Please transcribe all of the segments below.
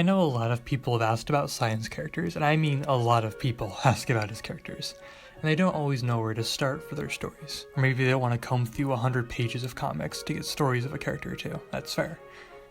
I know a lot of people have asked about Science characters, and I mean a lot of people ask about his characters, and they don't always know where to start for their stories. Or maybe they don't want to comb through 100 pages of comics to get stories of a character too. That's fair.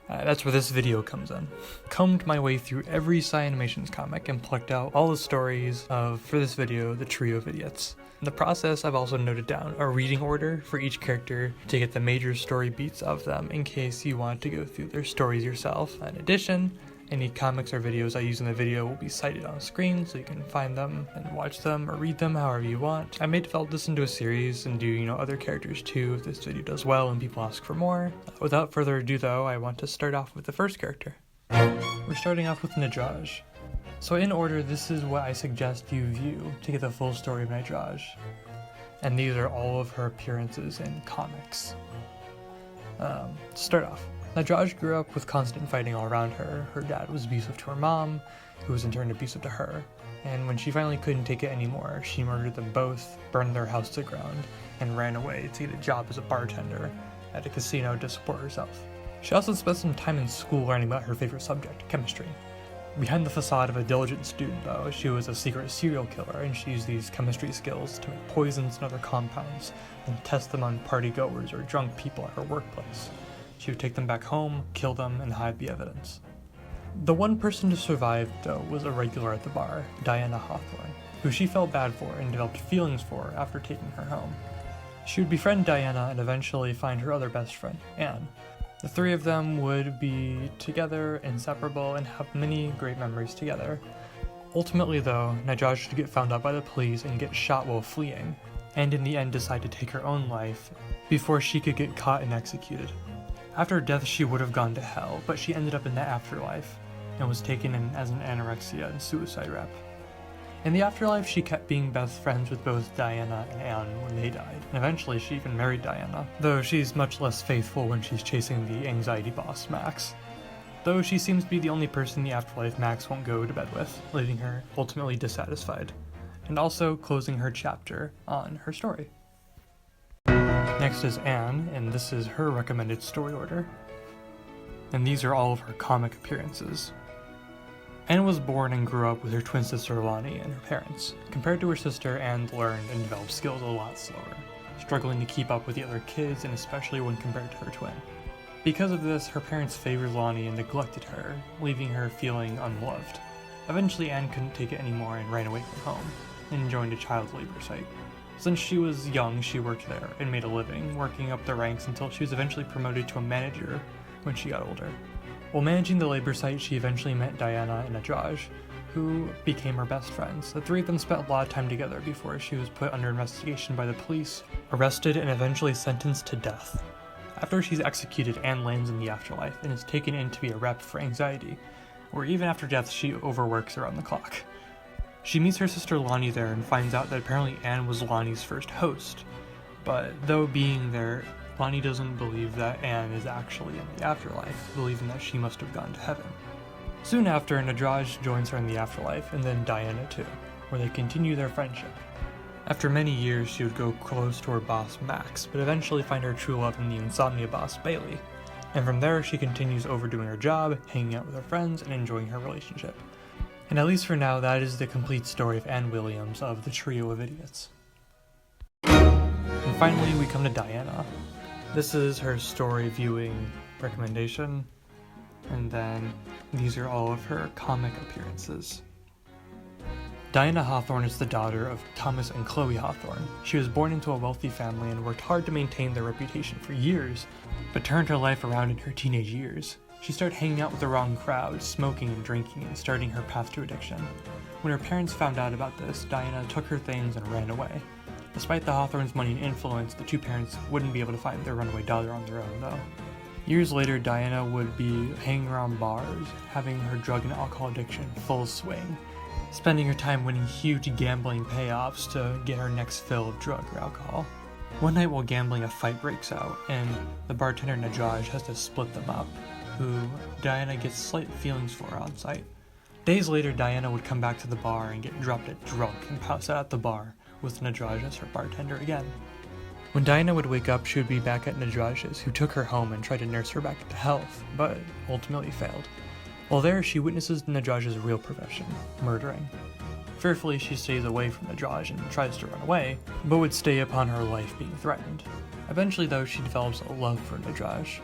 That's where this video comes in. Combed my way through every Animations comic and plucked out all the stories of, for this video, the Trio of Idiots. In the process, I've also noted down a reading order for each character to get the major story beats of them in case you want to go through their stories yourself. In addition, any comics or videos I use in the video will be cited on screen so you can find them and watch them or read them however you want. I may develop this into a series and do, other characters too if this video does well and people ask for more. Without further ado though, I want to start off with the first character. We're starting off with Nadroj. So in order, this is what I suggest you view to get the full story of Nadroj. And these are all of her appearances in comics. To start off, Nadroj grew up with constant fighting all around her. Her dad was abusive to her mom, who was in turn abusive to her. And when she finally couldn't take it anymore, she murdered them both, burned their house to the ground, and ran away to get a job as a bartender at a casino to support herself. She also spent some time in school learning about her favorite subject, chemistry. Behind the facade of a diligent student, though, she was a secret serial killer, and she used these chemistry skills to make poisons and other compounds, and test them on partygoers or drunk people at her workplace. She would take them back home, kill them, and hide the evidence. The one person to survive, though, was a regular at the bar, Diana Hawthorne, who she felt bad for and developed feelings for after taking her home. She would befriend Diana and eventually find her other best friend, Anne. The three of them would be together, inseparable, and have many great memories together. Ultimately, though, Nadroj would get found out by the police and get shot while fleeing, and in the end decide to take her own life before she could get caught and executed. After death, she would have gone to hell, but she ended up in the afterlife and was taken in as an anorexia and suicide rep. In the afterlife, she kept being best friends with both Diana and Anne when they died, and eventually she even married Diana, though she's much less faithful when she's chasing the anxiety boss, Max. Though she seems to be the only person in the afterlife Max won't go to bed with, leaving her ultimately dissatisfied, and also closing her chapter on her story. Next is Anne, and this is her recommended story order. And these are all of her comic appearances. Anne was born and grew up with her twin sister Lonnie and her parents. Compared to her sister, Anne learned and developed skills a lot slower, struggling to keep up with the other kids and especially when compared to her twin. Because of this, her parents favored Lonnie and neglected her, leaving her feeling unloved. Eventually, Anne couldn't take it anymore and ran away from home, and joined a child labor site. Since she was young, she worked there and made a living, working up the ranks until she was eventually promoted to a manager when she got older. While managing the labor site, she eventually met Diana and Nadroj, who became her best friends. The three of them spent a lot of time together before she was put under investigation by the police, arrested, and eventually sentenced to death. After she's executed, Anne lands in the afterlife and is taken in to be a rep for anxiety, where even after death she overworks around the clock. She meets her sister Lonnie there and finds out that apparently Anne was Lonnie's first host, but though being there, Lonnie doesn't believe that Anne is actually in the afterlife, believing that she must have gone to heaven. Soon after, Nadroj joins her in the afterlife, and then Diana too, where they continue their friendship. After many years, she would go close to her boss Max, but eventually find her true love in the insomnia boss Bailey. And from there, she continues overdoing her job, hanging out with her friends, and enjoying her relationship. And at least for now, that is the complete story of Anne Williams of the Trio of Idiots. And finally, we come to Diana. This is her story viewing recommendation, and then these are all of her comic appearances. Diana Hawthorne is the daughter of Thomas and Chloe Hawthorne. She was born into a wealthy family and worked hard to maintain their reputation for years, but turned her life around in her teenage years. She started hanging out with the wrong crowd, smoking and drinking, and starting her path to addiction. When her parents found out about this, Diana took her things and ran away. Despite the Hawthornes' money and influence, the two parents wouldn't be able to find their runaway daughter on their own, though. Years later, Diana would be hanging around bars, having her drug and alcohol addiction full swing, spending her time winning huge gambling payoffs to get her next fill of drug or alcohol. One night while gambling, a fight breaks out, and the bartender Nadroj has to split them up, who Diana gets slight feelings for on sight. Days later, Diana would come back to the bar and get dropped dead drunk and pass out at the bar, with Nadroj as her bartender again. When Diana would wake up, she would be back at Nadroj's, who took her home and tried to nurse her back to health, but ultimately failed. While there, she witnesses Nadroj's real profession, murdering. Fearfully, she stays away from Nadroj and tries to run away, but would stay upon her life being threatened. Eventually, though, she develops a love for Nadroj.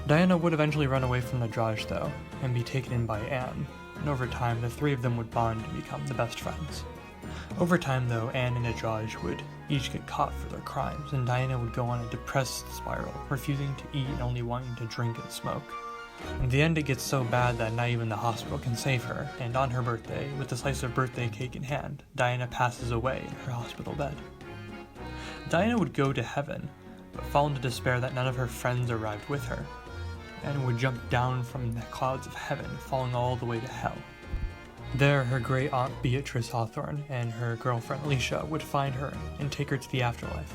Diana would eventually run away from Nadroj, though, and be taken in by Anne, and over time, the three of them would bond and become the best friends. Over time, though, Anne and Nadroj would each get caught for their crimes, and Diana would go on a depressed spiral, refusing to eat and only wanting to drink and smoke. In the end, it gets so bad that not even the hospital can save her, and on her birthday, with a slice of birthday cake in hand, Diana passes away in her hospital bed. Diana would go to heaven, but fall into despair that none of her friends arrived with her, and would jump down from the clouds of heaven, falling all the way to hell. There, her great aunt Beatrice Hawthorne and her girlfriend Alicia would find her and take her to the afterlife.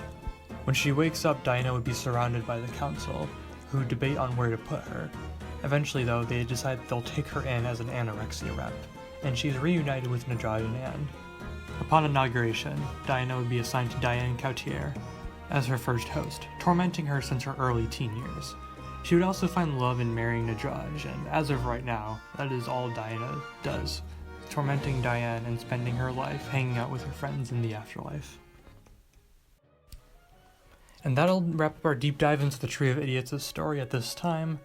When she wakes up, Diana would be surrounded by the council, who debate on where to put her. Eventually, though, they decide they'll take her in as an anorexia rep, and she's reunited with Nadroj and Anne. Upon inauguration, Diana would be assigned to Diane Coutier as her first host, tormenting her since her early teen years. She would also find love in marrying Nadroj, and as of right now, that is all Diana does, tormenting Diane and spending her life hanging out with her friends in the afterlife. And that'll wrap up our deep dive into the Tree of Idiots' story at this time.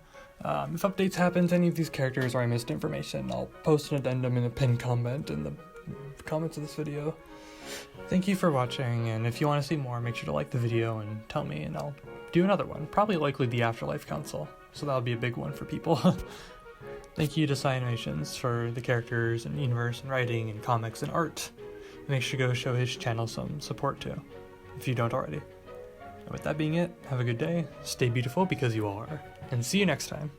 If updates happen to any of these characters or I missed information, I'll post an addendum in a pinned comment in the comments of this video. Thank you for watching, and if you want to see more, make sure to like the video and tell me, and I'll do another one. Probably likely the Afterlife Council, so that'll be a big one for people. Thank you to Animations for the characters and universe and writing and comics and art. Make sure to go show his channel some support too, if you don't already. And with that being it, have a good day, stay beautiful because you all are, and see you next time.